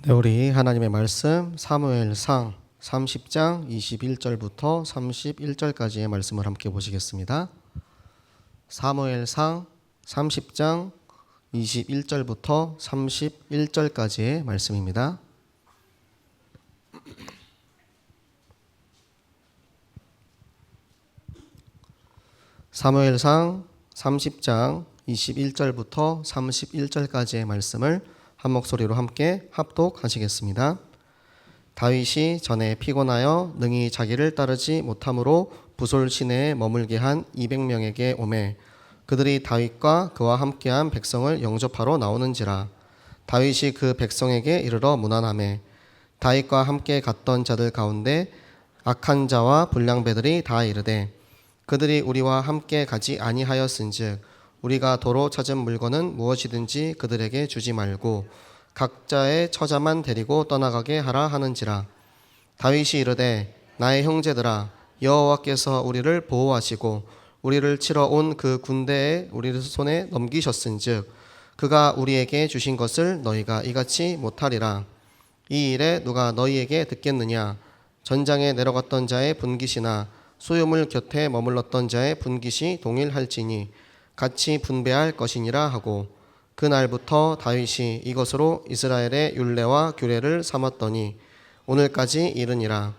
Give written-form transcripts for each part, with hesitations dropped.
네, 우리 하나님의 말씀 사무엘상 30장 21절부터 31절까지의 말씀을 함께 보시겠습니다. 사무엘상 30장 21절부터 31절까지의 말씀입니다. 사무엘상 30장 21절부터 31절까지의 말씀을 한 목소리로 함께 합독하시겠습니다. 다윗이 전에 피곤하여 능히 자기를 따르지 못함으로 부솔 시내에 머물게 한 200명에게 오매 그들이 다윗과 그와 함께한 백성을 영접하러 나오는지라. 다윗이 그 백성에게 이르러 문안하매 다윗과 함께 갔던 자들 가운데 악한 자와 불량배들이 다 이르되 그들이 우리와 함께 가지 아니하였은즉 우리가 도로 찾은 물건은 무엇이든지 그들에게 주지 말고 각자의 처자만 데리고 떠나가게 하라 하는지라. 다윗이 이르되 나의 형제들아 여호와께서 우리를 보호하시고 우리를 치러 온 그 군대에 우리 손에 넘기셨은즉 그가 우리에게 주신 것을 너희가 이같이 못하리라. 이 일에 누가 너희에게 듣겠느냐. 전장에 내려갔던 자의 분깃이나 소유물 곁에 머물렀던 자의 분깃이 동일할지니 같이 분배할 것이니라 하고 그날부터 다윗이 이것으로 이스라엘의 율례와 규례를 삼았더니 오늘까지 이르니라.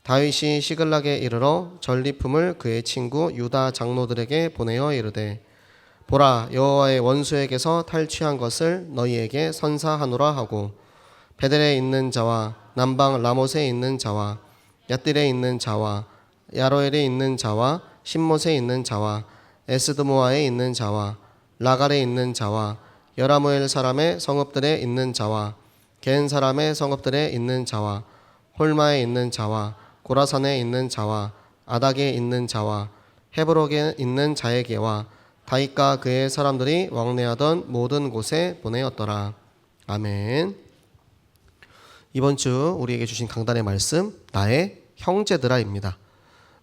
다윗이 시글락에 이르러 전리품을 그의 친구 유다 장로들에게 보내어 이르되 보라 여호와의 원수에게서 탈취한 것을 너희에게 선사하노라 하고 베델에 있는 자와 남방 라못에 있는 자와 얏딜에 있는 자와 야로엘에 있는 자와 신못에 있는 자와 에스드모아에 있는 자와 라갈에 있는 자와 여라무엘 사람의 성읍들에 있는 자와 겐 사람의 성읍들에 있는 자와 홀마에 있는 자와 고라산에 있는 자와 아닥에 있는 자와 헤브록에 있는 자에게와 다윗과 그의 사람들이 왕래하던 모든 곳에 보내었더라. 아멘. 이번 주 우리에게 주신 강단의 말씀 나의 형제들아입니다.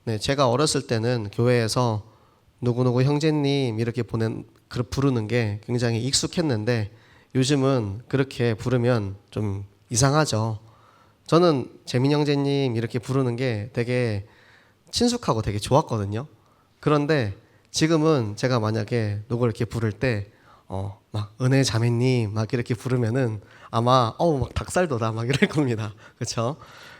네, 제가 어렸을 때는 교회에서 누구누구 형제님 이렇게 부르는 게 굉장히 익숙했는데 요즘은 그렇게 부르면 좀 이상하죠. 저는 재민 형제님 이렇게 부르는 게 되게 친숙하고 되게 좋았거든요. 그런데 지금은 제가 만약에 누굴 이렇게 부를 때 막 은혜 자매님 막 이렇게 부르면은 아마 막 닭살 돋아 막 이럴 겁니다. 그렇죠?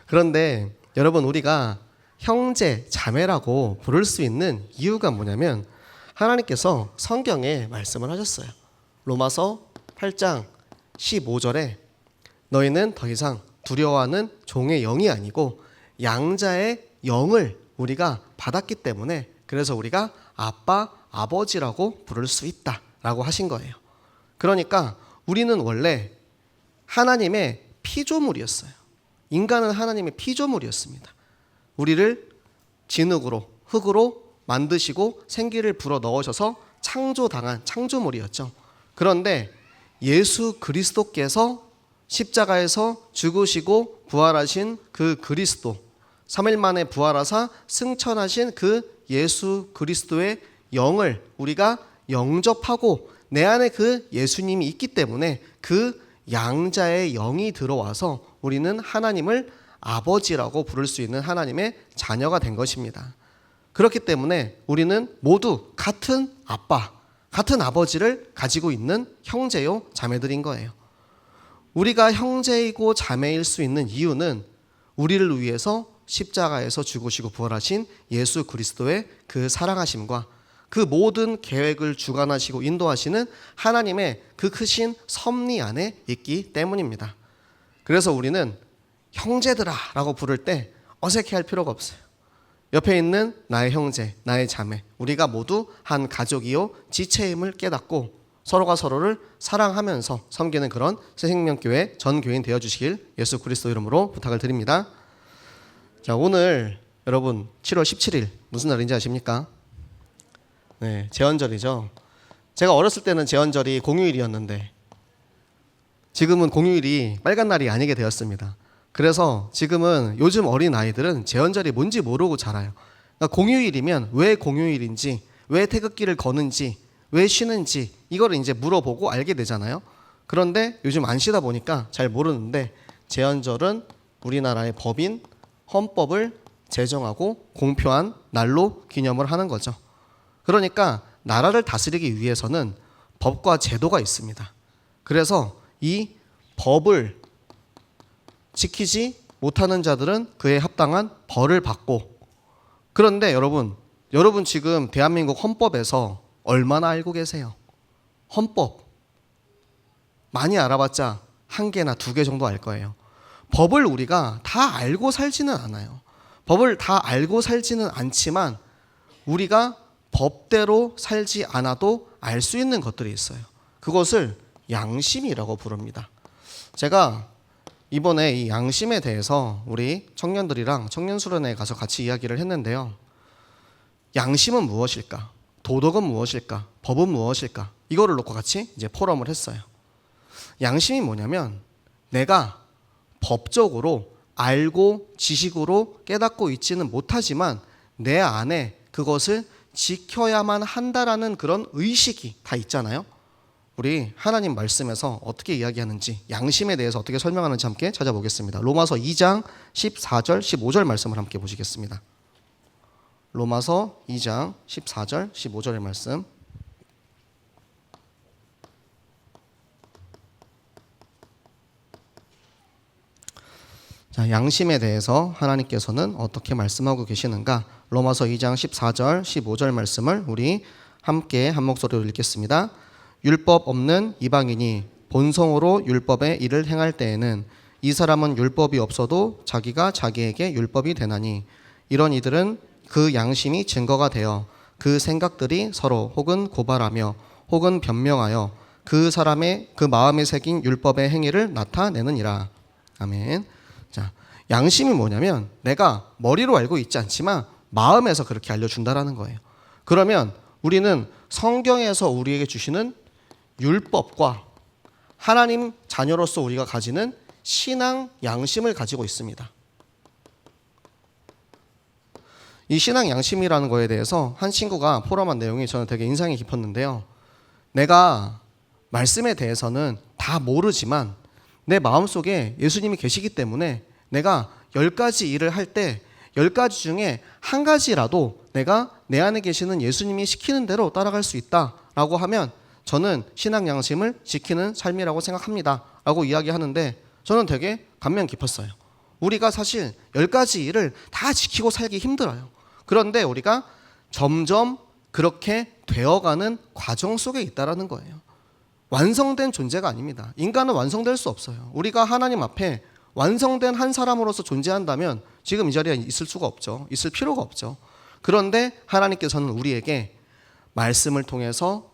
그런데 여러분 우리가 형제, 자매라고 부를 수 있는 이유가 뭐냐면 하나님께서 성경에 말씀을 하셨어요. 로마서 8장 15절에 너희는 더 이상 두려워하는 종의 영이 아니고 양자의 영을 우리가 받았기 때문에 그래서 우리가 아빠, 아버지라고 부를 수 있다라고 하신 거예요. 그러니까 우리는 원래 하나님의 피조물이었어요. 인간은 하나님의 피조물이었습니다. 우리를 진흙으로 흙으로 만드시고 생기를 불어 넣으셔서 창조당한 창조물이었죠. 그런데 예수 그리스도께서 십자가에서 죽으시고 부활하신 그 그리스도 3일 만에 부활하사 승천하신 그 예수 그리스도의 영을 우리가 영접하고 내 안에 그 예수님이 있기 때문에 그 양자의 영이 들어와서 우리는 하나님을 아버지라고 부를 수 있는 하나님의 자녀가 된 것입니다. 그렇기 때문에 우리는 모두 같은 아빠, 같은 아버지를 가지고 있는 형제요 자매들인 거예요. 우리가 형제이고 자매일 수 있는 이유는 우리를 위해서 십자가에서 죽으시고 부활하신 예수 그리스도의 그 사랑하심과 그 모든 계획을 주관하시고 인도하시는 하나님의 그 크신 섭리 안에 있기 때문입니다. 그래서 우리는 형제들아 라고 부를 때 어색해할 필요가 없어요. 옆에 있는 나의 형제, 나의 자매, 우리가 모두 한 가족이요 지체임을 깨닫고 서로가 서로를 사랑하면서 섬기는 그런 새생명교회 전 교인 되어주시길 예수 그리스도 이름으로 부탁을 드립니다. 자, 오늘 여러분 7월 17일 무슨 날인지 아십니까? 네, 제헌절이죠. 제가 어렸을 때는 제헌절이 공휴일이었는데 지금은 공휴일이 빨간 날이 아니게 되었습니다. 그래서 지금은 요즘 어린 아이들은 제헌절이 뭔지 모르고 자라요. 그러니까 공휴일이면 왜 공휴일인지, 왜 태극기를 거는지, 왜 쉬는지 이거를 이제 물어보고 알게 되잖아요. 그런데 요즘 안 쉬다 보니까 잘 모르는데 제헌절은 우리나라의 법인 헌법을 제정하고 공표한 날로 기념을 하는 거죠. 그러니까 나라를 다스리기 위해서는 법과 제도가 있습니다. 그래서 이 법을 지키지 못하는 자들은 그에 합당한 벌을 받고, 그런데 여러분 지금 대한민국 헌법에서 얼마나 알고 계세요? 헌법 많이 알아봤자 한 개나 두 개 정도 알 거예요. 법을 우리가 다 알고 살지는 않아요. 법을 다 알고 살지는 않지만 우리가 법대로 살지 않아도 알 수 있는 것들이 있어요. 그것을 양심이라고 부릅니다. 제가 이번에 이 양심에 대해서 우리 청년들이랑 청년수련회에 가서 같이 이야기를 했는데요. 양심은 무엇일까? 도덕은 무엇일까? 법은 무엇일까? 이거를 놓고 같이 이제 포럼을 했어요. 양심이 뭐냐면 내가 법적으로 알고 지식으로 깨닫고 있지는 못하지만 내 안에 그것을 지켜야만 한다라는 그런 의식이 다 있잖아요. 우리 하나님 말씀에서 어떻게 이야기하는지, 양심에 대해서 어떻게 설명하는지 함께 찾아보겠습니다. 로마서 2장 14절 15절 말씀을 함께 보시겠습니다. 로마서 2장 14절 15절의 말씀. 자, 양심에 대해서 하나님께서는 어떻게 말씀하고 계시는가? 로마서 2장 14절 15절 말씀을 우리 함께 한 목소리로 읽겠습니다. 율법 없는 이방인이 본성으로 율법의 일을 행할 때에는 이 사람은 율법이 없어도 자기가 자기에게 율법이 되나니 이런 이들은 그 양심이 증거가 되어 그 생각들이 서로 혹은 고발하며 혹은 변명하여 그 사람의 그 마음에 새긴 율법의 행위를 나타내느니라. 아멘. 자, 양심이 뭐냐면 내가 머리로 알고 있지 않지만 마음에서 그렇게 알려준다라는 거예요. 그러면 우리는 성경에서 우리에게 주시는 율법과 하나님 자녀로서 우리가 가지는 신앙 양심을 가지고 있습니다. 이 신앙 양심이라는 거에 대해서 한 친구가 포럼한 내용이 저는 되게 인상이 깊었는데요. 내가 말씀에 대해서는 다 모르지만 내 마음속에 예수님이 계시기 때문에 내가 10가지 일을 할 때 10가지 중에 한 가지라도 내가 내 안에 계시는 예수님이 시키는 대로 따라갈 수 있다라고 하면 저는 신앙 양심을 지키는 삶이라고 생각합니다 라고 이야기하는데 저는 되게 감명 깊었어요. 우리가 사실 10가지 일을 다 지키고 살기 힘들어요. 그런데 우리가 점점 그렇게 되어가는 과정 속에 있다라는 거예요. 완성된 존재가 아닙니다. 인간은 완성될 수 없어요. 우리가 하나님 앞에 완성된 한 사람으로서 존재한다면 지금 이 자리에 있을 수가 없죠. 있을 필요가 없죠. 그런데 하나님께서는 우리에게 말씀을 통해서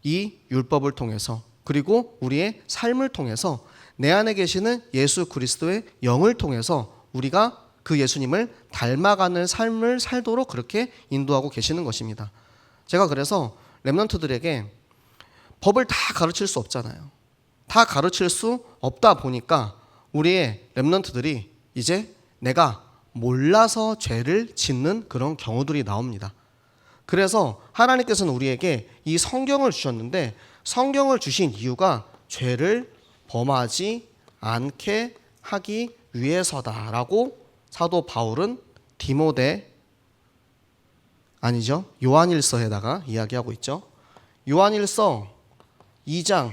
이 율법을 통해서 그리고 우리의 삶을 통해서 내 안에 계시는 예수 그리스도의 영을 통해서 우리가 그 예수님을 닮아가는 삶을 살도록 그렇게 인도하고 계시는 것입니다. 제가 그래서 렘넌트들에게 법을 다 가르칠 수 없잖아요. 다 가르칠 수 없다 보니까 우리의 렘넌트들이 이제 내가 몰라서 죄를 짓는 그런 경우들이 나옵니다. 그래서 하나님께서는 우리에게 이 성경을 주셨는데 성경을 주신 이유가 죄를 범하지 않게 하기 위해서다라고 사도 바울은 요한일서에다가 이야기하고 있죠. 요한일서 2장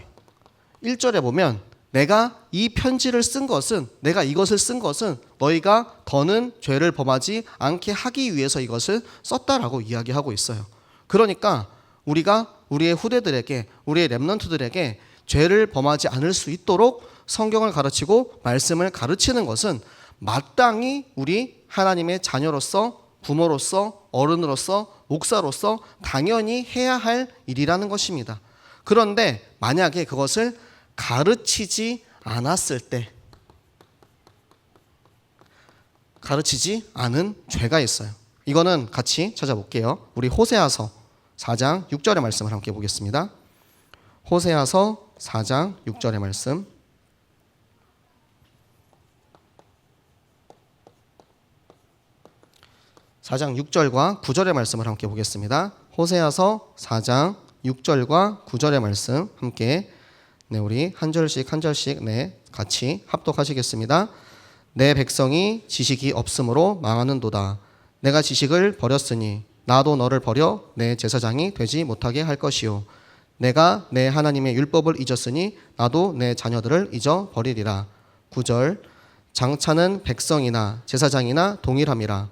1절에 보면 내가 이 편지를 쓴 것은 내가 이것을 쓴 것은 너희가 더는 죄를 범하지 않게 하기 위해서 이것을 썼다라고 이야기하고 있어요. 그러니까 우리가 우리의 후대들에게 우리의 렘넌트들에게 죄를 범하지 않을 수 있도록 성경을 가르치고 말씀을 가르치는 것은 마땅히 우리 하나님의 자녀로서 부모로서 어른으로서 목사로서 당연히 해야 할 일이라는 것입니다. 그런데 만약에 그것을 가르치지 않았을 때 가르치지 않은 죄가 있어요. 이거는 같이 찾아볼게요. 우리 호세아서 4장 6절의 말씀을 함께 보겠습니다. 호세아서 4장 6절의 말씀. (4장 6절과 9절의 말씀을 함께 보겠습니다. 호세아서 4장 6절과 9절의 말씀 함께 우리 한 절씩 같이 합독하시겠습니다. 내 백성이 지식이 없으므로 망하는도다. 내가 지식을 버렸으니 나도 너를 버려 내 제사장이 되지 못하게 할 것이요. 내가 내 하나님의 율법을 잊었으니 나도 내 자녀들을 잊어버리리라. 9절 장차는 백성이나 제사장이나 동일함이라.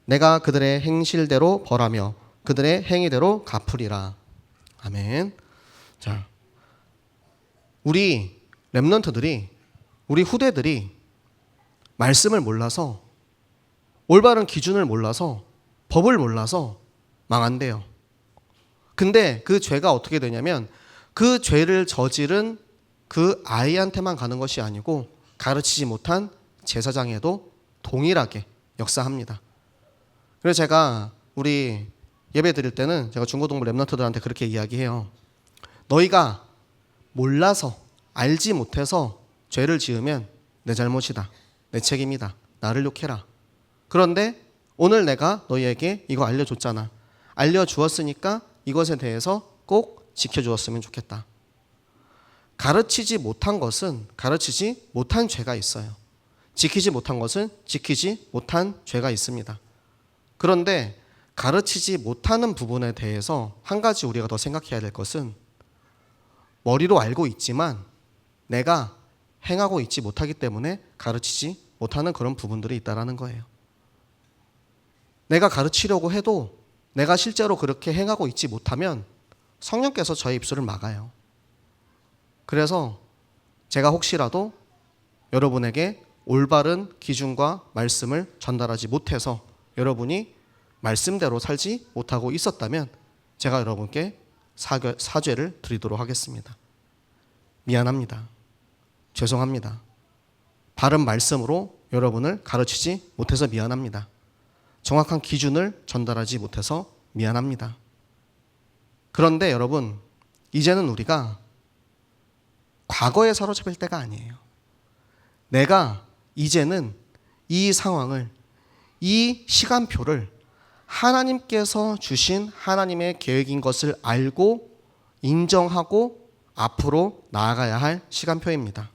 내가 그들의 행실대로 벌하며 그들의 행위대로 갚으리라. 아멘. 자, 우리 렘넌트들이, 우리 후대들이 말씀을 몰라서, 올바른 기준을 몰라서, 법을 몰라서 망한대요. 근데 그 죄가 어떻게 되냐면 그 죄를 저지른 그 아이한테만 가는 것이 아니고 가르치지 못한 제사장에도 동일하게 역사합니다. 그래서 제가 우리 예배 드릴 때는 제가 중고등부 렘넌트들한테 그렇게 이야기해요. 너희가 몰라서, 알지 못해서 죄를 지으면 내 잘못이다, 내 책임이다, 나를 욕해라. 그런데 오늘 내가 너희에게 이거 알려줬잖아. 알려주었으니까 이것에 대해서 꼭 지켜주었으면 좋겠다. 가르치지 못한 것은 가르치지 못한 죄가 있어요. 지키지 못한 것은 지키지 못한 죄가 있습니다. 그런데 가르치지 못하는 부분에 대해서 한 가지 우리가 더 생각해야 될 것은 머리로 알고 있지만 내가 행하고 있지 못하기 때문에 가르치지 못하는 그런 부분들이 있다는 거예요. 내가 가르치려고 해도 내가 실제로 그렇게 행하고 있지 못하면 성령께서 저의 입술을 막아요. 그래서 제가 혹시라도 여러분에게 올바른 기준과 말씀을 전달하지 못해서 여러분이 말씀대로 살지 못하고 있었다면 제가 여러분께 사죄를 드리도록 하겠습니다. 미안합니다. 죄송합니다. 바른 말씀으로 여러분을 가르치지 못해서 미안합니다. 정확한 기준을 전달하지 못해서 미안합니다. 그런데 여러분, 이제는 우리가 과거에 사로잡힐 때가 아니에요. 내가 이제는 이 상황을, 이 시간표를 하나님께서 주신 하나님의 계획인 것을 알고 인정하고 앞으로 나아가야 할 시간표입니다.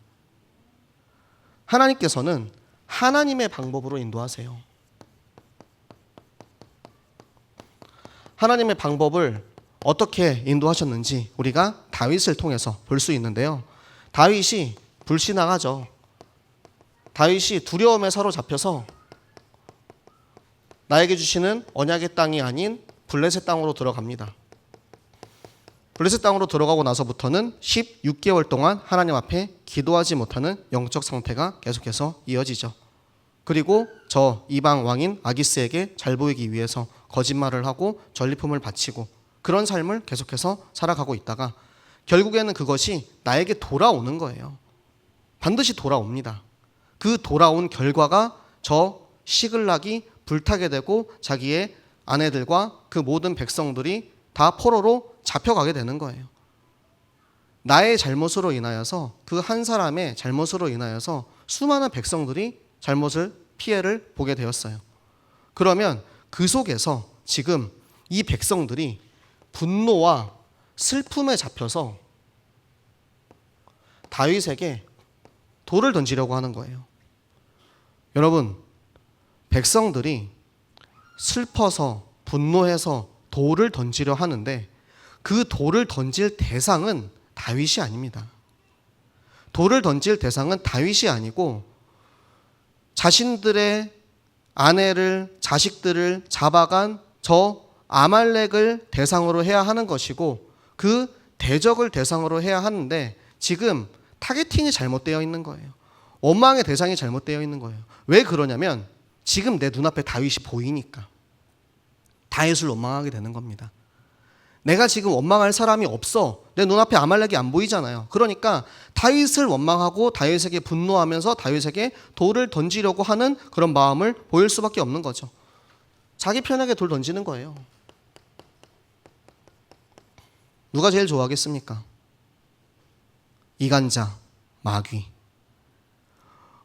하나님께서는 하나님의 방법으로 인도하세요. 하나님의 방법을 어떻게 인도하셨는지 우리가 다윗을 통해서 볼 수 있는데요. 다윗이 불신앙하죠. 다윗이 두려움에 사로잡혀서 나에게 주시는 언약의 땅이 아닌 블레셋 땅으로 들어갑니다. 블레셋 땅으로 들어가고 나서부터는 16개월 동안 하나님 앞에 기도하지 못하는 영적 상태가 계속해서 이어지죠. 그리고 저 이방 왕인 아기스에게 잘 보이기 위해서 거짓말을 하고 전리품을 바치고 그런 삶을 계속해서 살아가고 있다가 결국에는 그것이 나에게 돌아오는 거예요. 반드시 돌아옵니다. 그 돌아온 결과가 저 시글락이 불타게 되고 자기의 아내들과 그 모든 백성들이 다 포로로 잡혀가게 되는 거예요. 나의 잘못으로 인하여서, 그 한 사람의 잘못으로 인하여서 수많은 백성들이 피해를 보게 되었어요. 그러면 그 속에서 지금 이 백성들이 분노와 슬픔에 잡혀서 다윗에게 돌을 던지려고 하는 거예요. 여러분, 백성들이 슬퍼서 분노해서 돌을 던지려 하는데 그 돌을 던질 대상은 다윗이 아닙니다. 돌을 던질 대상은 다윗이 아니고 자신들의 아내를, 자식들을 잡아간 저 아말렉을 대상으로 해야 하는 것이고 그 대적을 대상으로 해야 하는데 지금 타겟팅이 잘못되어 있는 거예요. 원망의 대상이 잘못되어 있는 거예요. 왜 그러냐면 지금 내 눈앞에 다윗이 보이니까 다윗을 원망하게 되는 겁니다. 내가 지금 원망할 사람이 없어. 내 눈앞에 아말렉이 안 보이잖아요. 그러니까 다윗을 원망하고 다윗에게 분노하면서 다윗에게 돌을 던지려고 하는 그런 마음을 보일 수밖에 없는 거죠. 자기 편하게 돌 던지는 거예요. 누가 제일 좋아하겠습니까? 이간자, 마귀.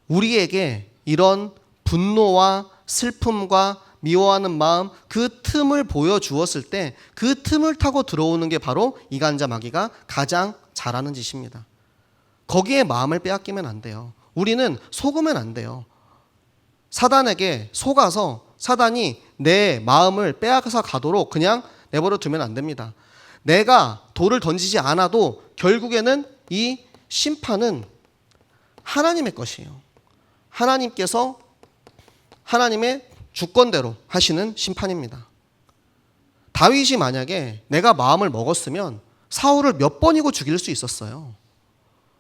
우리에게 이런 분노와 슬픔과 미워하는 마음, 그 틈을 보여주었을 때 그 틈을 타고 들어오는 게 바로 이간자 마귀가 가장 잘하는 짓입니다. 거기에 마음을 빼앗기면 안 돼요. 우리는 속으면 안 돼요. 사단에게 속아서 사단이 내 마음을 빼앗아서 가도록 그냥 내버려 두면 안 됩니다. 내가 돌을 던지지 않아도 결국에는 이 심판은 하나님의 것이에요. 하나님께서 하나님의 주권대로 하시는 심판입니다. 다윗이 만약에 내가 마음을 먹었으면 사울을 몇 번이고 죽일 수 있었어요.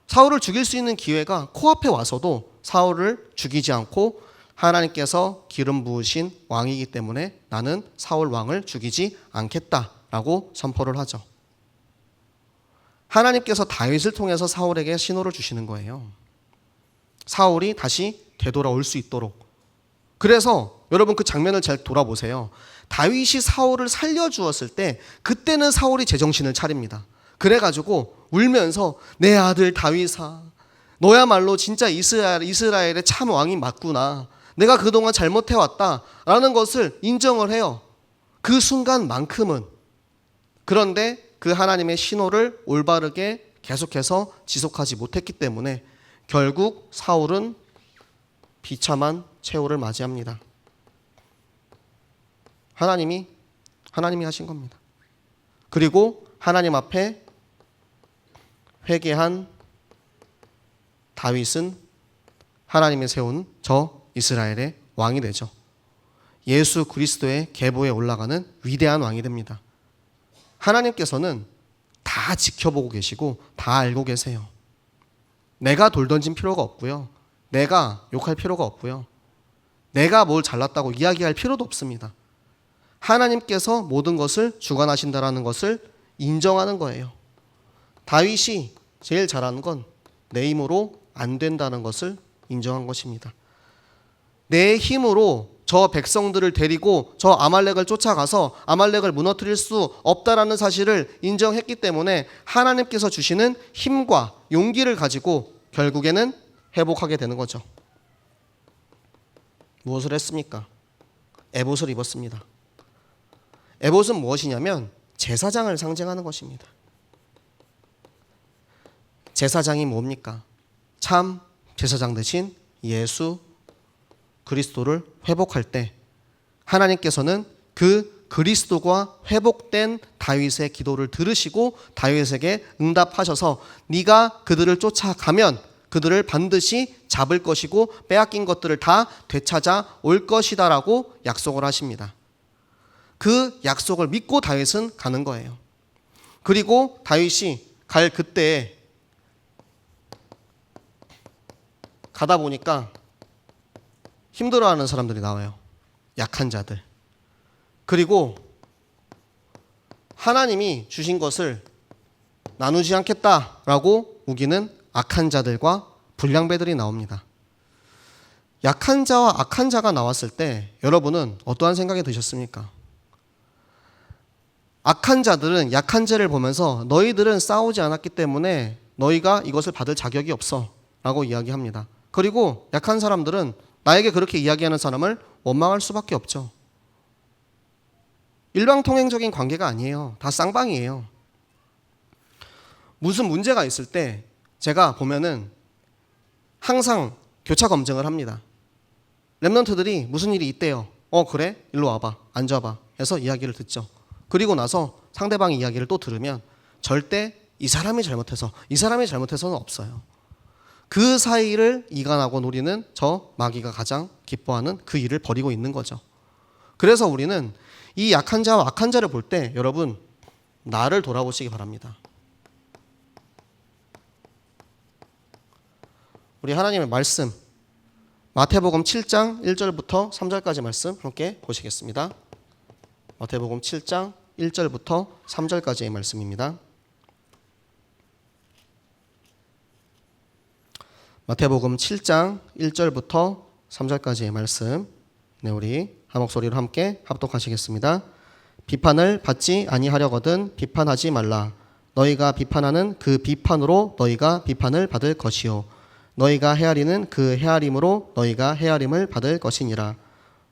사울을 죽일 수 있는 기회가 코앞에 와서도 사울을 죽이지 않고 하나님께서 기름 부으신 왕이기 때문에 나는 사울 왕을 죽이지 않겠다라고 선포를 하죠. 하나님께서 다윗을 통해서 사울에게 신호를 주시는 거예요. 사울이 다시 되돌아올 수 있도록. 그래서 여러분 그 장면을 잘 돌아보세요. 다윗이 사울을 살려주었을 때 그때는 사울이 제정신을 차립니다. 그래가지고 울면서 내 아들 다윗아, 너야말로 진짜 이스라엘의 참 왕이 맞구나. 내가 그동안 잘못해왔다라는 것을 인정을 해요. 그 순간만큼은. 그런데 그 하나님의 신호를 올바르게 계속해서 지속하지 못했기 때문에 결국 사울은 비참한 최후를 맞이합니다. 하나님이 하신 겁니다. 그리고 하나님 앞에 회개한 다윗은 하나님이 세운 저 이스라엘의 왕이 되죠. 예수 그리스도의 계보에 올라가는 위대한 왕이 됩니다. 하나님께서는 다 지켜보고 계시고 다 알고 계세요. 내가 돌 던진 필요가 없고요. 내가 욕할 필요가 없고요. 내가 뭘 잘났다고 이야기할 필요도 없습니다. 하나님께서 모든 것을 주관하신다라는 것을 인정하는 거예요. 다윗이 제일 잘하는 건 내 힘으로 안 된다는 것을 인정한 것입니다. 내 힘으로 저 백성들을 데리고 저 아말렉을 쫓아가서 아말렉을 무너뜨릴 수 없다라는 사실을 인정했기 때문에 하나님께서 주시는 힘과 용기를 가지고 결국에는 회복하게 되는 거죠. 무엇을 했습니까? 에봇을 입었습니다. 에봇은 무엇이냐면 제사장을 상징하는 것입니다. 제사장이 뭡니까? 참 제사장 대신 예수 그리스도를 회복할 때 하나님께서는 그 그리스도가 회복된 다윗의 기도를 들으시고 다윗에게 응답하셔서 네가 그들을 쫓아가면 그들을 반드시 잡을 것이고 빼앗긴 것들을 다 되찾아 올 것이다라고 약속을 하십니다. 그 약속을 믿고 다윗은 가는 거예요. 그리고 다윗이 갈 그때에 가다 보니까 힘들어하는 사람들이 나와요. 약한 자들. 그리고 하나님이 주신 것을 나누지 않겠다라고 우기는 악한 자들과 불량배들이 나옵니다. 약한 자와 악한 자가 나왔을 때 여러분은 어떠한 생각이 드셨습니까? 악한 자들은 약한 자를 보면서 너희들은 싸우지 않았기 때문에 너희가 이것을 받을 자격이 없어 라고 이야기합니다. 그리고 약한 사람들은 나에게 그렇게 이야기하는 사람을 원망할 수밖에 없죠. 일방통행적인 관계가 아니에요. 다 쌍방이에요. 무슨 문제가 있을 때 제가 보면은 항상 교차 검증을 합니다. 랩런트들이 무슨 일이 있대요. 그래? 일로 와봐. 앉아봐. 해서 이야기를 듣죠. 그리고 나서 상대방의 이야기를 또 들으면 절대 이 사람이 잘못해서는 없어요. 그 사이를 이간하고 노리는 저 마귀가 가장 기뻐하는 그 일을 벌이고 있는 거죠. 그래서 우리는 이 약한 자와 악한 자를 볼 때 여러분 나를 돌아보시기 바랍니다. 우리 하나님의 말씀 마태복음 7장 1절부터 3절까지 말씀 함께 보시겠습니다. 마태복음 7장 1절부터 3절까지의 말씀입니다. 마태복음 7장 1절부터 3절까지의 말씀. 네, 우리 한 목소리로 함께 합독하시겠습니다. 비판을 받지 아니하려거든 비판하지 말라. 너희가 비판하는 그 비판으로 너희가 비판을 받을 것이요 너희가 헤아리는 그 헤아림으로 너희가 헤아림을 받을 것이니라.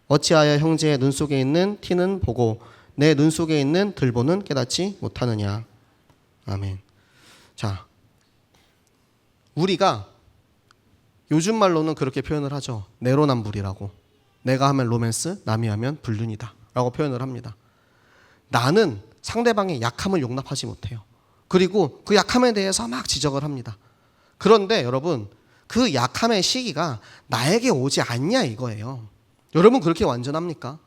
어찌하여 형제의 눈 속에 있는 티는 보고 내 눈 속에 있는 들보는 깨닫지 못하느냐. 아멘. 자, 우리가 요즘 말로는 그렇게 표현을 하죠. 내로남불이라고. 내가 하면 로맨스, 남이 하면 불륜이다 라고 표현을 합니다. 나는 상대방의 약함을 용납하지 못해요. 그리고 그 약함에 대해서 막 지적을 합니다. 그런데 여러분, 그 약함의 시기가 나에게 오지 않냐 이거예요. 여러분 그렇게 완전합니까?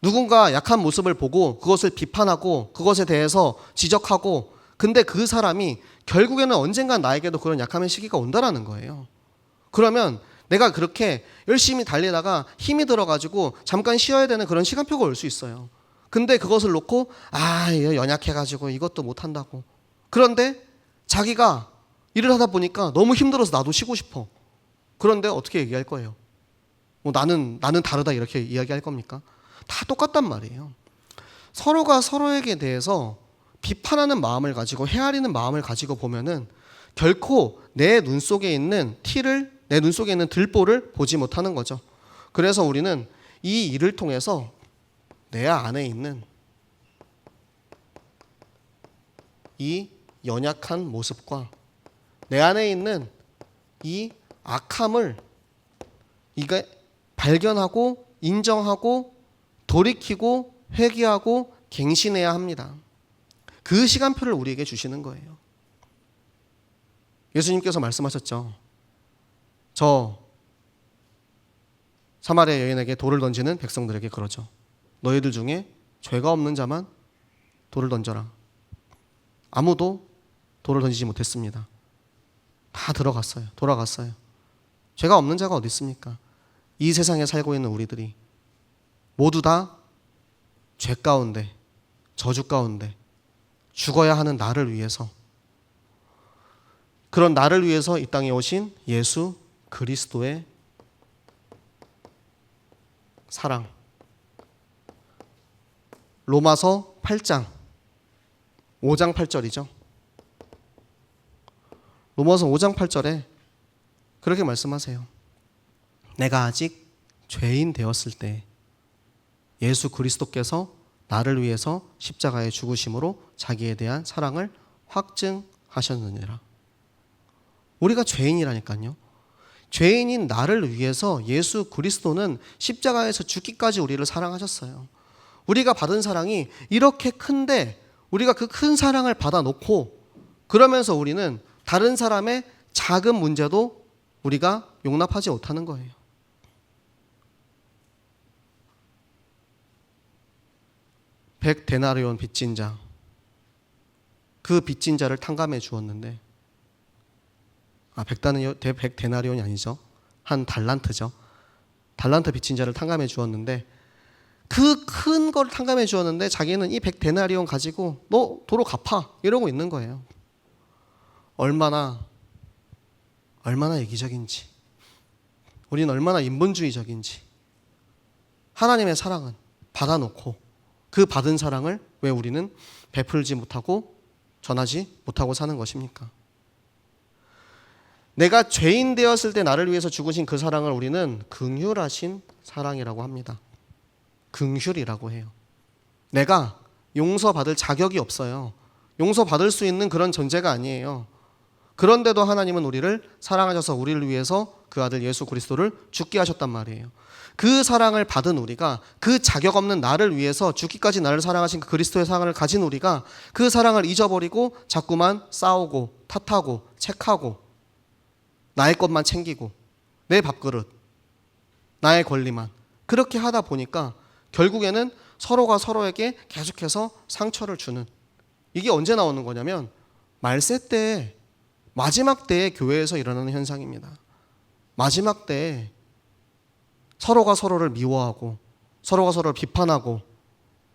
누군가 약한 모습을 보고 그것을 비판하고 그것에 대해서 지적하고, 근데 그 사람이 결국에는 언젠간 나에게도 그런 약함의 시기가 온다라는 거예요. 그러면 내가 그렇게 열심히 달리다가 힘이 들어가지고 잠깐 쉬어야 되는 그런 시간표가 올 수 있어요. 근데 그것을 놓고 연약해가지고 이것도 못한다고. 그런데 자기가 일을 하다 보니까 너무 힘들어서 나도 쉬고 싶어. 그런데 어떻게 얘기할 거예요? 뭐 나는 다르다 이렇게 이야기할 겁니까? 다 똑같단 말이에요. 서로가 서로에게 대해서 비판하는 마음을 가지고 헤아리는 마음을 가지고 보면은 결코 내 눈 속에 있는 내 눈 속에 있는 들보를 보지 못하는 거죠. 그래서 우리는 이 일을 통해서 내 안에 있는 이 연약한 모습과 내 안에 있는 이 악함을 이게 발견하고 인정하고 돌이키고 회개하고 갱신해야 합니다. 그 시간표를 우리에게 주시는 거예요. 예수님께서 말씀하셨죠. 저 사마리아 여인에게 돌을 던지는 백성들에게 그러죠. 너희들 중에 죄가 없는 자만 돌을 던져라. 아무도 돌을 던지지 못했습니다. 다 돌아갔어요. 죄가 없는 자가 어디 있습니까? 이 세상에 살고 있는 우리들이 모두 다 죄 가운데, 저주 가운데 죽어야 하는 나를 위해서, 그런 나를 위해서 이 땅에 오신 예수 그리스도의 사랑. 로마서 8장 5장 8절이죠. 로마서 5장 8절에 그렇게 말씀하세요. 내가 아직 죄인 되었을 때 예수 그리스도께서 나를 위해서 십자가에 죽으심으로 자기에 대한 사랑을 확증하셨느니라. 우리가 죄인이라니까요. 죄인인 나를 위해서 예수 그리스도는 십자가에서 죽기까지 우리를 사랑하셨어요. 우리가 받은 사랑이 이렇게 큰데 우리가 그 큰 사랑을 받아놓고 그러면서 우리는 다른 사람의 작은 문제도 우리가 용납하지 못하는 거예요. 백데나리온 빚진 자, 그 빚진 자를 탕감해 주었는데, 백데나리온이 아니죠. 한 달란트죠. 달란트 빚진 자를 탕감해 주었는데, 그 큰 걸 탕감해 주었는데 자기는 이 100데나리온 가지고 너 도로 갚아 이러고 있는 거예요. 얼마나 이기적인지, 우리는 얼마나 인본주의적인지. 하나님의 사랑은 받아놓고 그 받은 사랑을 왜 우리는 베풀지 못하고 전하지 못하고 사는 것입니까? 내가 죄인 되었을 때 나를 위해서 죽으신 그 사랑을 우리는 긍휼하신 사랑이라고 합니다. 긍휼이라고 해요. 내가 용서받을 자격이 없어요. 용서받을 수 있는 그런 존재가 아니에요. 그런데도 하나님은 우리를 사랑하셔서 우리를 위해서 그 아들 예수 그리스도를 죽게 하셨단 말이에요. 그 사랑을 받은 우리가, 그 자격 없는 나를 위해서 죽기까지 나를 사랑하신 그 그리스도의 사랑을 가진 우리가 그 사랑을 잊어버리고 자꾸만 싸우고 탓하고 책하고 나의 것만 챙기고 내 밥그릇, 나의 권리만 그렇게 하다 보니까 결국에는 서로가 서로에게 계속해서 상처를 주는, 이게 언제 나오는 거냐면 말세 때, 마지막 때의 교회에서 일어나는 현상입니다. 마지막 때에 서로가 서로를 미워하고 서로가 서로를 비판하고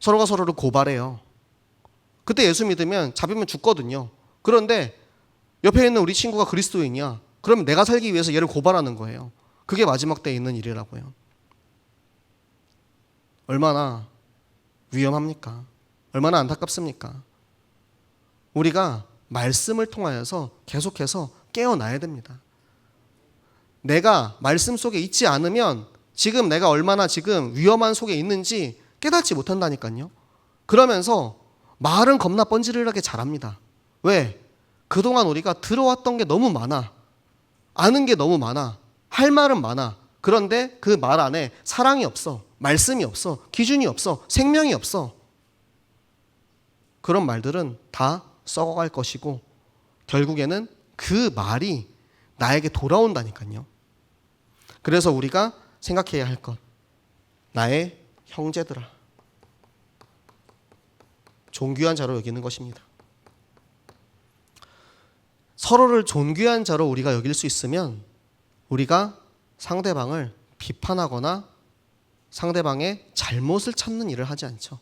서로가 서로를 고발해요. 그때 예수 믿으면 잡히면 죽거든요. 그런데 옆에 있는 우리 친구가 그리스도인이야. 그러면 내가 살기 위해서 얘를 고발하는 거예요. 그게 마지막 때에 있는 일이라고요. 얼마나 위험합니까? 얼마나 안타깝습니까? 우리가 말씀을 통하여서 계속해서 깨어나야 됩니다. 내가 말씀 속에 있지 않으면 지금 내가 얼마나 지금 위험한 속에 있는지 깨닫지 못한다니까요. 그러면서 말은 겁나 뻔질하게 잘합니다. 왜? 그동안 우리가 들어왔던 게 너무 많아. 아는 게 너무 많아. 할 말은 많아. 그런데 그 말 안에 사랑이 없어. 말씀이 없어. 기준이 없어. 생명이 없어. 그런 말들은 다 썩어갈 것이고 결국에는 그 말이 나에게 돌아온다니까요. 그래서 우리가 생각해야 할 것. 나의 형제들아. 존귀한 자로 여기는 것입니다. 서로를 존귀한 자로 우리가 여길 수 있으면 우리가 상대방을 비판하거나 상대방의 잘못을 찾는 일을 하지 않죠.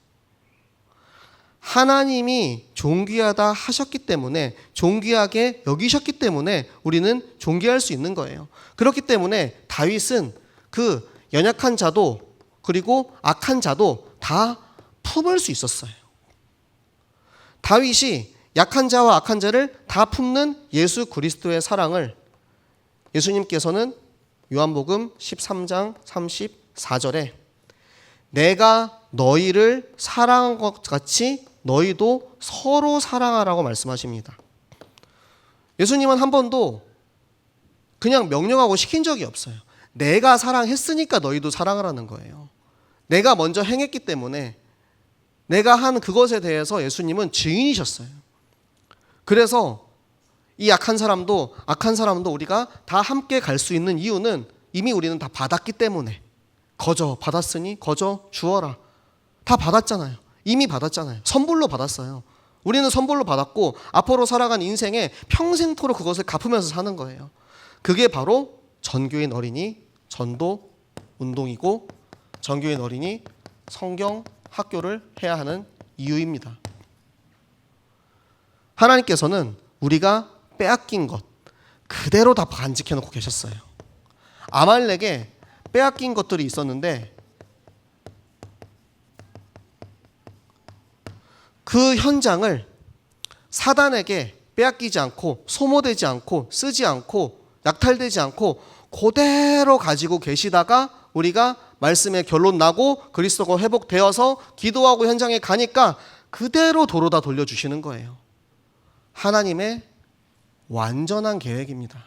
하나님이 존귀하다 하셨기 때문에, 존귀하게 여기셨기 때문에 우리는 존귀할 수 있는 거예요. 그렇기 때문에 다윗은 그 연약한 자도 그리고 악한 자도 다 품을 수 있었어요. 다윗이 약한 자와 악한 자를 다 품는 예수 그리스도의 사랑을 예수님께서는 요한복음 13장 34절에 내가 너희를 사랑한 것 같이 너희도 서로 사랑하라고 말씀하십니다. 예수님은 한 번도 그냥 명령하고 시킨 적이 없어요. 내가 사랑했으니까 너희도 사랑하라는 거예요. 내가 먼저 행했기 때문에 내가 한 그것에 대해서 예수님은 증인이셨어요. 그래서 이 약한 사람도 악한 사람도 우리가 다 함께 갈 수 있는 이유는 이미 우리는 다 받았기 때문에. 거저 받았으니 거저 주어라. 다 받았잖아요. 이미 받았잖아요. 선불로 받았어요. 우리는 선불로 받았고 앞으로 살아간 인생에 평생토록 그것을 갚으면서 사는 거예요. 그게 바로 전교인 어린이 전도 운동이고 전교인 어린이 성경 학교를 해야 하는 이유입니다. 하나님께서는 우리가 빼앗긴 것 그대로 다 간직해 놓고 계셨어요. 아말렉에 빼앗긴 것들이 있었는데 그 현장을 사단에게 빼앗기지 않고 소모되지 않고 쓰지 않고 약탈되지 않고 그대로 가지고 계시다가 우리가 말씀의 결론 나고 그리스도가 회복되어서 기도하고 현장에 가니까 그대로 도로다 돌려주시는 거예요. 하나님의 완전한 계획입니다.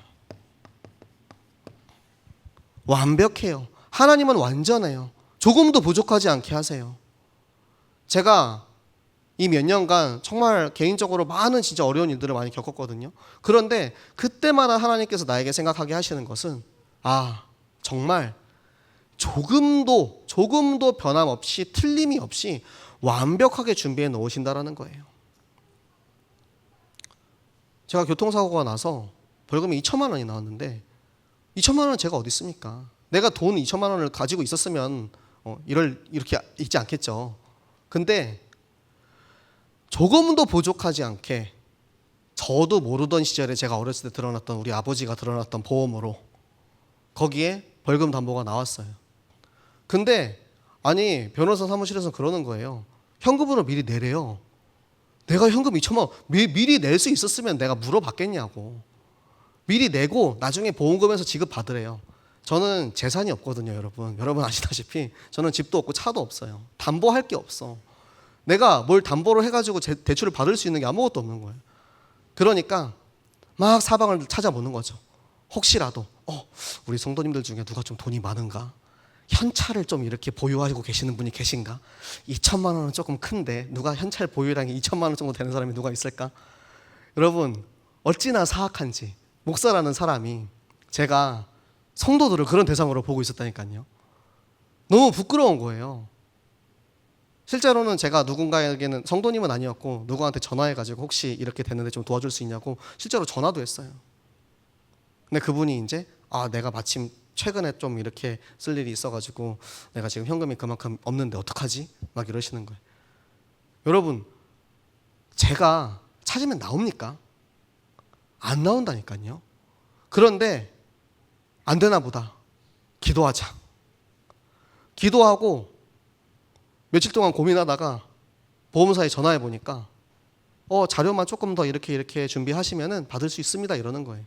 완벽해요. 하나님은 완전해요. 조금도 부족하지 않게 하세요. 제가 이 몇 년간 정말 개인적으로 많은 진짜 어려운 일들을 많이 겪었거든요. 그런데 그때마다 하나님께서 나에게 생각하게 하시는 것은 정말 조금도 변함없이 틀림이 없이 완벽하게 준비해 놓으신다라는 거예요. 제가 교통사고가 나서 벌금이 2천만 원이 나왔는데 2천만 원은 제가 어디 있습니까? 내가 돈 2천만 원을 가지고 있었으면 이렇게 있지 않겠죠. 근데 조금도 부족하지 않게 저도 모르던 시절에 제가 어렸을 때 드러났던 우리 아버지가 드러났던 보험으로 거기에 벌금 담보가 나왔어요. 근데 변호사 사무실에서 그러는 거예요. 현금으로 미리 내래요. 내가 현금 2천만 원 미리 낼 수 있었으면 내가 물어봤겠냐고. 미리 내고 나중에 보험금에서 지급받으래요. 저는 재산이 없거든요, 여러분. 여러분 아시다시피 저는 집도 없고 차도 없어요. 담보할 게 없어. 내가 뭘 담보로 해가지고 대출을 받을 수 있는 게 아무것도 없는 거예요. 그러니까 막 사방을 찾아보는 거죠. 혹시라도 우리 성도님들 중에 누가 좀 돈이 많은가? 현찰을 좀 이렇게 보유하고 계시는 분이 계신가? 2천만 원은 조금 큰데 누가 현찰 보유량이 2천만 원 정도 되는 사람이 누가 있을까? 여러분 어찌나 사악한지 목사라는 사람이 제가 성도들을 그런 대상으로 보고 있었다니까요. 너무 부끄러운 거예요. 실제로는 제가 누군가에게는 성도님은 아니었고 누구한테 전화해가지고 혹시 이렇게 됐는데 좀 도와줄 수 있냐고 실제로 전화도 했어요. 근데 그분이 이제 내가 마침 최근에 좀 이렇게 쓸 일이 있어가지고 내가 지금 현금이 그만큼 없는데 어떡하지? 막 이러시는 거예요. 여러분 제가 찾으면 나옵니까? 안 나온다니까요. 그런데 안 되나 보다. 기도하자. 기도하고 며칠 동안 고민하다가 보험사에 전화해 보니까 자료만 조금 더 이렇게 준비하시면은 받을 수 있습니다 이러는 거예요.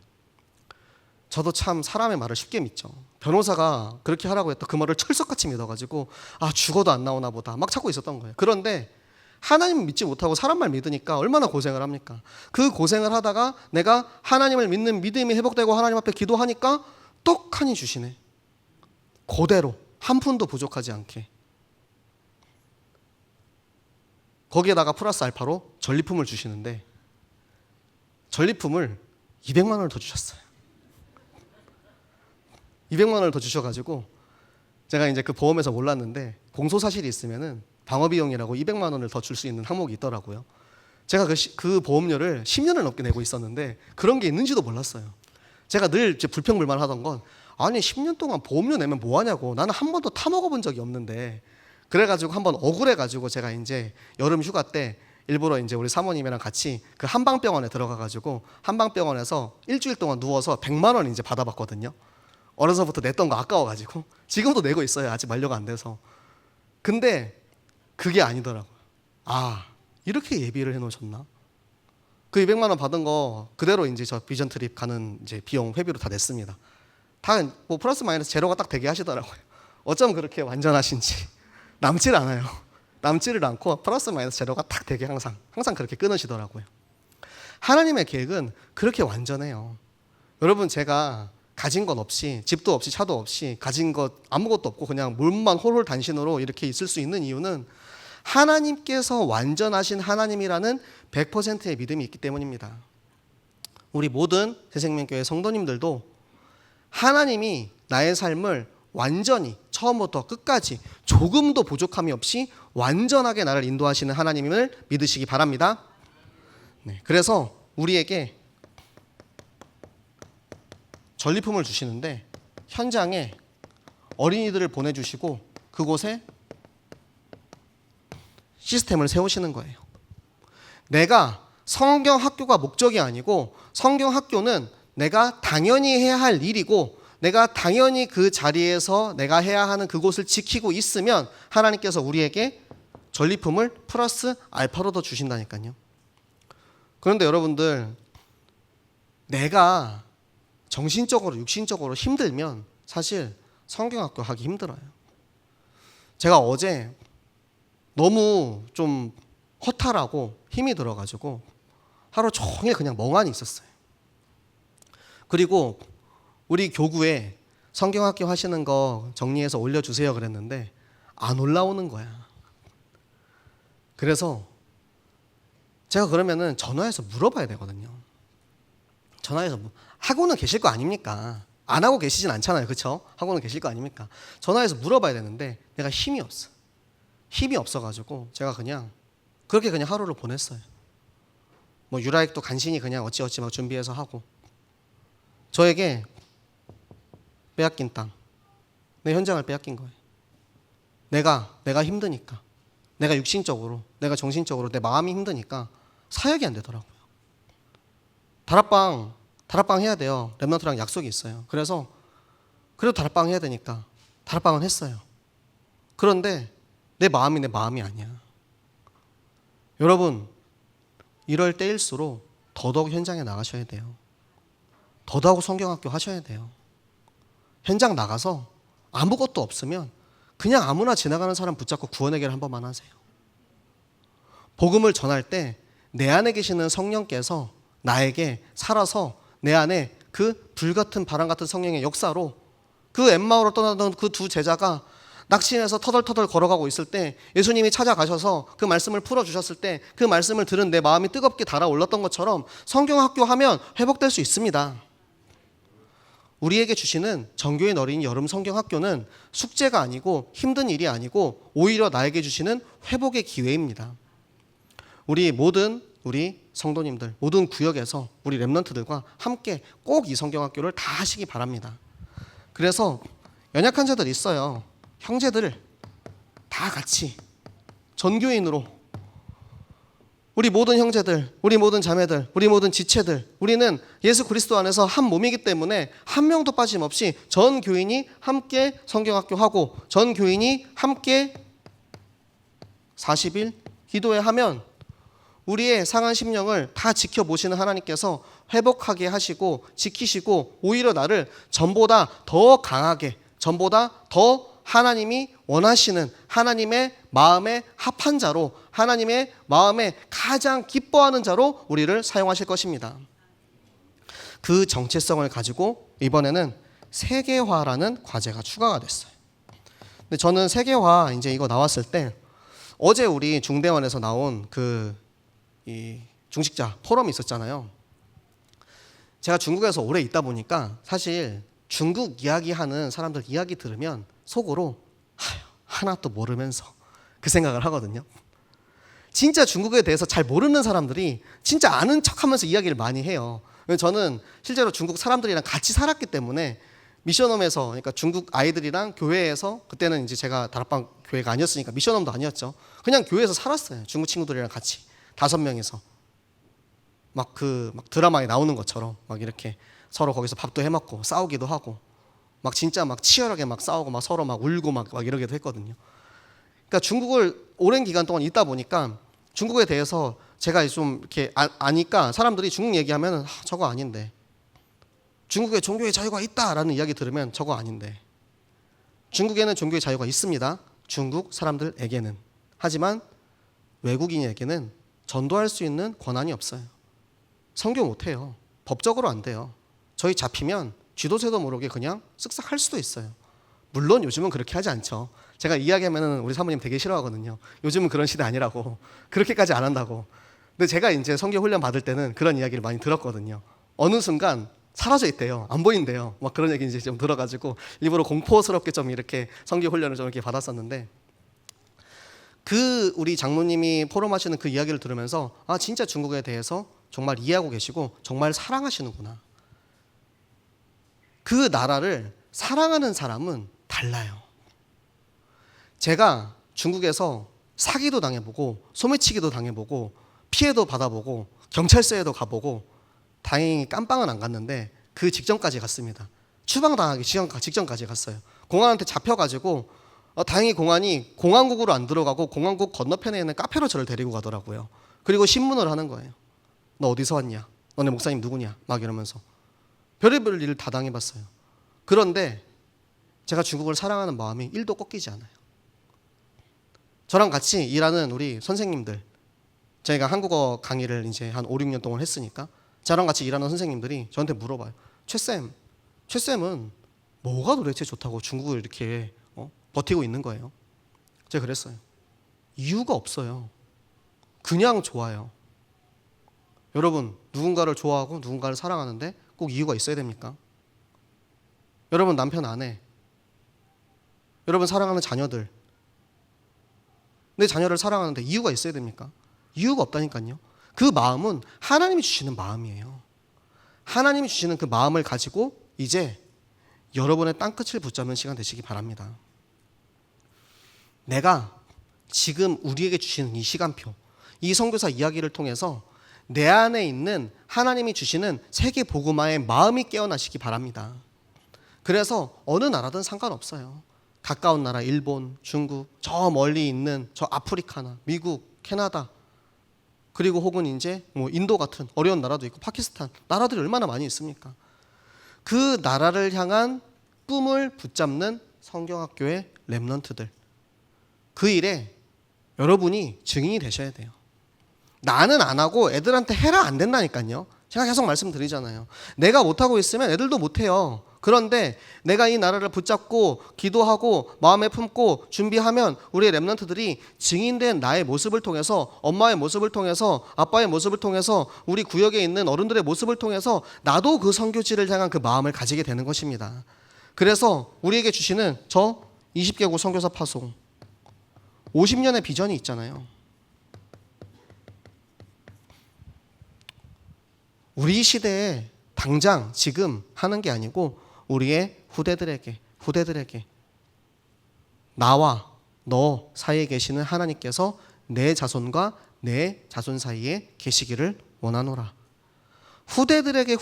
저도 참 사람의 말을 쉽게 믿죠. 변호사가 그렇게 하라고 했던 그 말을 철석같이 믿어가지고 죽어도 안 나오나 보다 막 찾고 있었던 거예요. 그런데 하나님을 믿지 못하고 사람만 믿으니까 얼마나 고생을 합니까? 그 고생을 하다가 내가 하나님을 믿는 믿음이 회복되고 하나님 앞에 기도하니까 떡하니 주시네. 그대로 한 푼도 부족하지 않게. 거기에다가 플러스 알파로 전리품을 주시는데 전리품을 200만 원을 더 주셨어요. 200만 원을 더 주셔가지고 제가 이제 그 보험에서 몰랐는데 공소 사실이 있으면은 방어 비용이라고 200만 원을 더 줄 수 있는 항목이 있더라고요. 제가 그 보험료를 10년을 넘게 내고 있었는데 그런 게 있는지도 몰랐어요. 제가 늘 이제 불평불만하던 건 아니 10년 동안 보험료 내면 뭐 하냐고. 나는 한 번도 타먹어 본 적이 없는데. 그래가지고 한번 억울해가지고 제가 이제 여름 휴가 때 일부러 이제 우리 사모님이랑 같이 그 한방병원에 들어가가지고 한방병원에서 일주일 동안 누워서 100만 원 이제 받아봤거든요. 어려서부터 냈던 거 아까워가지고 지금도 내고 있어요. 아직 만료가 안 돼서. 근데 그게 아니더라고요. 아, 이렇게 예비를 해놓으셨나? 그 200만 원 받은 거 그대로 이제 저 비전 트립 가는 이제 비용 회비로 다 냈습니다. 다 뭐 플러스 마이너스 제로가 딱 되게 하시더라고요. 어쩜 그렇게 완전하신지. 남질 않아요. 남지를 않고 플러스 마이너스 제로가 딱 되게 항상 그렇게 끊으시더라고요. 하나님의 계획은 그렇게 완전해요. 여러분, 제가 가진 건 없이, 집도 없이, 차도 없이, 가진 것 아무것도 없고 그냥 몸만 홀홀 단신으로 이렇게 있을 수 있는 이유는 하나님께서 완전하신 하나님이라는 100%의 믿음이 있기 때문입니다. 우리 모든 새생명교회 성도님들도 하나님이 나의 삶을 완전히 처음부터 끝까지 조금도 부족함이 없이 완전하게 나를 인도하시는 하나님을 믿으시기 바랍니다. 네, 그래서 우리에게 전리품을 주시는데 현장에 어린이들을 보내주시고 그곳에 시스템을 세우시는 거예요. 내가 성경 학교가 목적이 아니고 성경 학교는 내가 당연히 해야 할 일이고 내가 당연히 그 자리에서 내가 해야 하는 그곳을 지키고 있으면 하나님께서 우리에게 전리품을 플러스 알파로 더 주신다니까요. 그런데 여러분들, 내가 정신적으로 육신적으로 힘들면 사실 성경학교 하기 힘들어요. 제가 어제 너무 좀 허탈하고 힘이 들어가지고 하루 종일 그냥 멍하니 있었어요. 그리고 우리 교구에 성경학교 하시는 거 정리해서 올려주세요 그랬는데 안 올라오는 거야. 그래서 제가 그러면은 전화해서 물어봐야 되거든요. 전화해서 하고는 계실 거 아닙니까? 안 하고 계시진 않잖아요. 그렇죠? 하고는 계실 거 아닙니까? 전화해서 물어봐야 되는데 내가 힘이 없어. 힘이 없어가지고 제가 그렇게 그냥 하루를 보냈어요. 뭐 유라익도 간신히 그냥 어찌어찌 막 준비해서 하고. 저에게 빼앗긴 땅, 내 현장을 빼앗긴 거예요. 내가 힘드니까, 내가 육신적으로, 내가 정신적으로, 내 마음이 힘드니까 사역이 안 되더라고요. 다락방 해야 돼요. 랩런트랑 약속이 있어요. 그래도 다락방 해야 되니까 다락방은 했어요. 그런데 내 마음이 아니야. 여러분, 이럴 때일수록 더더욱 현장에 나가셔야 돼요. 더더욱 성경학교 하셔야 돼요. 현장 나가서 아무것도 없으면 그냥 아무나 지나가는 사람 붙잡고 구원의 길 한 번만 하세요. 복음을 전할 때 내 안에 계시는 성령께서 나에게 살아서 내 안에 그 불같은 바람 같은 성령의 역사로 그 엠마오로 떠나던 그 두 제자가 낙심해서 터덜터덜 걸어가고 있을 때 예수님이 찾아가셔서 그 말씀을 풀어주셨을 때 그 말씀을 들은 내 마음이 뜨겁게 달아올랐던 것처럼 성경학교 하면 회복될 수 있습니다. 우리에게 주시는 정교인 어린이 여름 성경학교는 숙제가 아니고 힘든 일이 아니고 오히려 나에게 주시는 회복의 기회입니다. 우리 성도님들, 모든 구역에서 우리 랩런트들과 함께 꼭 이 성경학교를 다 하시기 바랍니다. 그래서 연약한 자들 있어요. 형제들 다 같이 전교인으로 우리 모든 형제들, 우리 모든 자매들, 우리 모든 지체들, 우리는 예수 그리스도 안에서 한 몸이기 때문에 한 명도 빠짐없이 전 교인이 함께 성경학교 하고 전 교인이 함께 40일 기도회 하면 우리의 상한 심령을 다 지켜보시는 하나님께서 회복하게 하시고 지키시고 오히려 나를 전보다 더 강하게, 전보다 더 하나님이 원하시는 하나님의 마음에 합한 자로, 하나님의 마음에 가장 기뻐하는 자로 우리를 사용하실 것입니다. 그 정체성을 가지고 이번에는 세계화라는 과제가 추가가 됐어요. 근데 저는 세계화 이제 이거 나왔을 때 어제 우리 중대원에서 나온 이 중식자 포럼이 있었잖아요. 제가 중국에서 오래 있다 보니까 사실 중국 이야기하는 사람들 이야기 들으면 속으로 하나도 모르면서 그 생각을 하거든요. 진짜 중국에 대해서 잘 모르는 사람들이 진짜 아는 척하면서 이야기를 많이 해요. 저는 실제로 중국 사람들이랑 같이 살았기 때문에 미션홈에서, 그러니까 중국 아이들이랑 교회에서, 그때는 이제 제가 다락방 교회가 아니었으니까 미션홈도 아니었죠. 그냥 교회에서 살았어요. 중국 친구들이랑 같이 5명이서 막 드라마에 나오는 것처럼 막 이렇게 서로 거기서 밥도 해먹고 싸우기도 하고 막 진짜 막 치열하게 막 싸우고 막 서로 막 울고 막 이러기도 했거든요. 그러니까 중국을 오랜 기간 동안 있다 보니까 중국에 대해서 제가 좀 이렇게 아니까 사람들이 중국 얘기하면 저거 아닌데, 중국에 종교의 자유가 있다라는 이야기 들으면 저거 아닌데, 중국에는 종교의 자유가 있습니다. 중국 사람들에게는. 하지만 외국인에게는 전도할 수 있는 권한이 없어요. 선교 못해요. 법적으로 안 돼요. 저희 잡히면 쥐도 새도 모르게 그냥 쓱싹 할 수도 있어요. 물론 요즘은 그렇게 하지 않죠. 제가 이야기하면 우리 사모님 되게 싫어하거든요. 요즘은 그런 시대 아니라고, 그렇게까지 안 한다고. 근데 제가 이제 선교 훈련 받을 때는 그런 이야기를 많이 들었거든요. 어느 순간 사라져 있대요. 안 보인대요. 막 그런 얘기 이제 좀 들어가지고 일부러 공포스럽게 좀 이렇게 선교 훈련을 좀 이렇게 받았었는데, 우리 장로님이 포럼하시는 그 이야기를 들으면서 진짜 중국에 대해서 정말 이해하고 계시고 정말 사랑하시는구나. 그 나라를 사랑하는 사람은 달라요. 제가 중국에서 사기도 당해보고 소매치기도 당해보고 피해도 받아보고 경찰서에도 가보고 다행히 깜빵은 안 갔는데 그 직전까지 갔습니다. 추방당하기 직전까지 갔어요. 공안한테 잡혀가지고 다행히 공안이 공안국으로 안 들어가고 공안국 건너편에 있는 카페로 저를 데리고 가더라고요. 그리고 신문을 하는 거예요. 너 어디서 왔냐? 너네 목사님 누구냐? 막 이러면서 별의별 일을 다 당해봤어요. 그런데 제가 중국을 사랑하는 마음이 1도 꺾이지 않아요. 저랑 같이 일하는 우리 선생님들, 저희가 한국어 강의를 이제 한 5, 6년 동안 했으니까 저랑 같이 일하는 선생님들이 저한테 물어봐요. 최쌤은 뭐가 도대체 좋다고 중국을 이렇게 버티고 있는 거예요? 제가 그랬어요. 이유가 없어요. 그냥 좋아요. 여러분, 누군가를 좋아하고 누군가를 사랑하는데 꼭 이유가 있어야 됩니까? 여러분 남편, 아내, 여러분 사랑하는 자녀들, 내 자녀를 사랑하는데 이유가 있어야 됩니까? 이유가 없다니까요. 그 마음은 하나님이 주시는 마음이에요. 하나님이 주시는 그 마음을 가지고 이제 여러분의 땅끝을 붙잡는 시간 되시기 바랍니다. 내가 지금 우리에게 주시는 이 시간표, 이 선교사 이야기를 통해서 내 안에 있는 하나님이 주시는 세계 복음화의 마음이 깨어나시기 바랍니다. 그래서 어느 나라든 상관없어요. 가까운 나라 일본, 중국, 저 멀리 있는 저 아프리카나 미국, 캐나다, 그리고 혹은 이제 인도 같은 어려운 나라도 있고 파키스탄, 나라들이 얼마나 많이 있습니까? 그 나라를 향한 꿈을 붙잡는 성경학교의 렘넌트들, 그 일에 여러분이 증인이 되셔야 돼요. 나는 안 하고 애들한테 해라 안 된다니까요. 제가 계속 말씀드리잖아요. 내가 못하고 있으면 애들도 못해요. 그런데 내가 이 나라를 붙잡고 기도하고 마음에 품고 준비하면 우리의 렘넌트들이 증인된 나의 모습을 통해서, 엄마의 모습을 통해서, 아빠의 모습을 통해서, 우리 구역에 있는 어른들의 모습을 통해서 나도 그 선교지를 향한 그 마음을 가지게 되는 것입니다. 그래서 우리에게 주시는 저 20개국 선교사 파송 50년의 비전이 있잖아요. 우리 시대에 당장 지금 하는 게 아니고 우리의 후대들에게 나와 너 사이에 계시는 하나님께서 내 자손과 내 자손 사이에 계시기를 원하노라. 후대들에게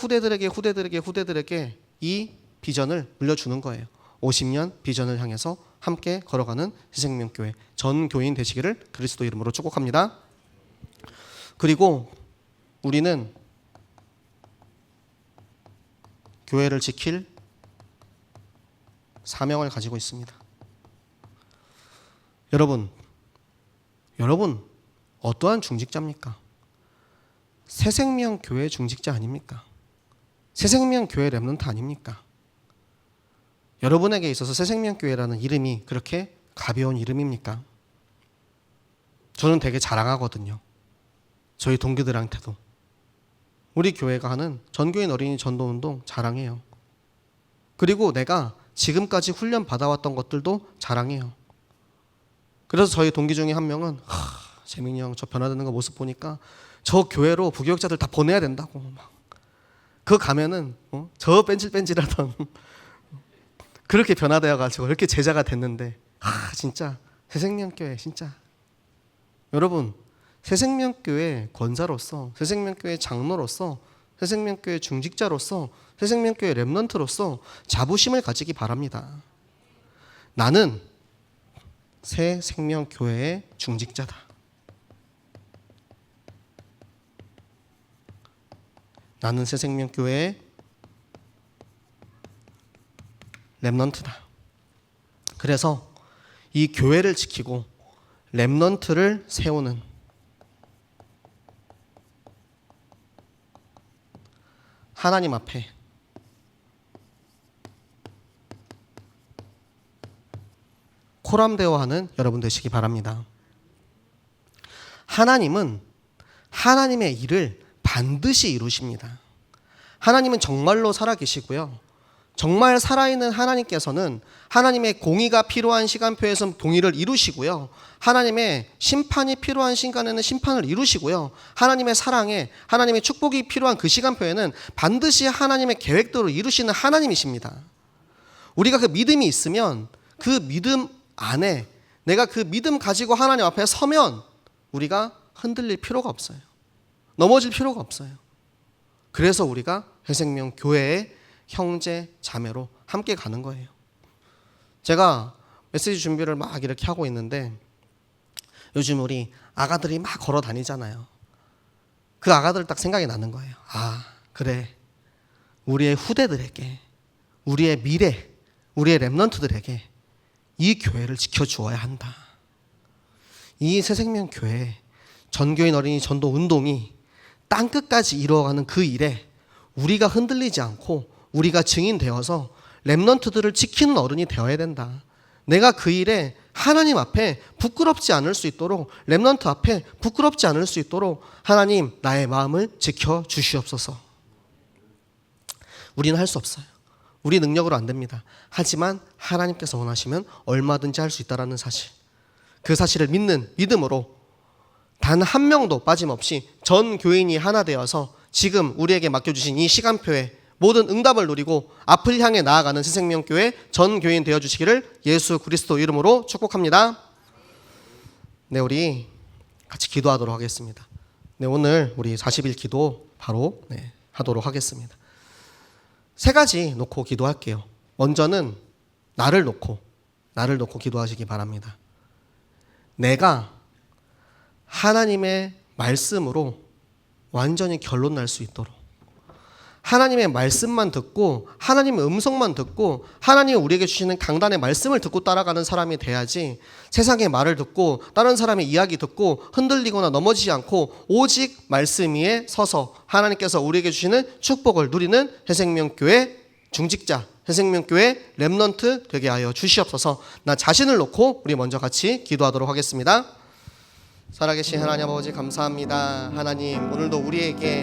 이 비전을 물려주는 거예요. 50년 비전을 향해서 함께 걸어가는 새생명교회 전 교인 되시기를 그리스도 이름으로 축복합니다. 그리고 우리는 교회를 지킬 사명을 가지고 있습니다. 여러분 어떠한 중직자입니까? 새생명교회 중직자 아닙니까? 새생명교회 렘넌트 아닙니까? 여러분에게 있어서 새생명교회라는 이름이 그렇게 가벼운 이름입니까? 저는 되게 자랑하거든요. 저희 동기들한테도. 우리 교회가 하는 전교인 어린이 전도운동 자랑해요. 그리고 내가 지금까지 훈련 받아왔던 것들도 자랑해요. 그래서 저희 동기 중에 한 명은 재민이 형 저 변화되는 거 모습 보니까 저 교회로 부교육자들 다 보내야 된다고 막. 그거 가면은 저 뺀질뺀질하던 그렇게 변화되어가지고 이렇게 제자가 됐는데 진짜 새생명교회 진짜 여러분 새생명교회 권사로서 새생명교회 장로로서 새생명교회 중직자로서 새생명교회 렘넌트로서 자부심을 가지기 바랍니다. 나는 새생명교회의 중직자다. 나는 새생명교회의 렘넌트다. 그래서 이 교회를 지키고 렘넌트를 세우는 하나님 앞에 코람대어하는 여러분 되시기 바랍니다. 하나님은 하나님의 일을 반드시 이루십니다. 하나님은 정말로 살아계시고요. 정말 살아있는 하나님께서는 하나님의 공의가 필요한 시간표에서 공의를 이루시고요. 하나님의 심판이 필요한 시간에는 심판을 이루시고요. 하나님의 사랑에 하나님의 축복이 필요한 그 시간표에는 반드시 하나님의 계획대로 이루시는 하나님이십니다. 우리가 그 믿음이 있으면 그 믿음 안에 내가 그 믿음 가지고 하나님 앞에 서면 우리가 흔들릴 필요가 없어요. 넘어질 필요가 없어요. 그래서 우리가 새생명 교회의 형제 자매로 함께 가는 거예요. 제가 메시지 준비를 막 이렇게 하고 있는데 요즘 우리 아가들이 막 걸어 다니잖아요. 그 아가들 딱 생각이 나는 거예요. 그래. 우리의 후대들에게, 우리의 미래, 우리의 렘넌트들에게 이 교회를 지켜주어야 한다. 이 새생명 교회 전교인 어린이 전도 운동이 땅끝까지 이루어가는 그 일에 우리가 흔들리지 않고 우리가 증인되어서 렘넌트들을 지키는 어른이 되어야 된다. 내가 그 일에 하나님 앞에 부끄럽지 않을 수 있도록 렘넌트 앞에 부끄럽지 않을 수 있도록 하나님 나의 마음을 지켜주시옵소서. 우리는 할 수 없어요. 우리 능력으로 안 됩니다. 하지만 하나님께서 원하시면 얼마든지 할 수 있다는 사실, 그 사실을 믿는 믿음으로 단 한 명도 빠짐없이 전 교인이 하나 되어서 지금 우리에게 맡겨주신 이 시간표에 모든 응답을 누리고 앞을 향해 나아가는 새생명교회 전 교인 되어주시기를 예수 그리스도 이름으로 축복합니다. 네, 우리 같이 기도하도록 하겠습니다. 네, 오늘 우리 40일 기도 바로 하도록 하겠습니다. 세 가지 놓고 기도할게요. 먼저는 나를 놓고 기도하시기 바랍니다. 내가 하나님의 말씀으로 완전히 결론 날 수 있도록 하나님의 말씀만 듣고 하나님의 음성만 듣고 하나님이 우리에게 주시는 강단의 말씀을 듣고 따라가는 사람이 돼야지 세상의 말을 듣고 다른 사람의 이야기 듣고 흔들리거나 넘어지지 않고 오직 말씀 위에 서서 하나님께서 우리에게 주시는 축복을 누리는 새생명교회 중직자, 새생명교회 렘넌트 되게 하여 주시옵소서. 나 자신을 놓고 우리 먼저 같이 기도하도록 하겠습니다. 살아계신 하나님 아버지 감사합니다. 하나님 오늘도 우리에게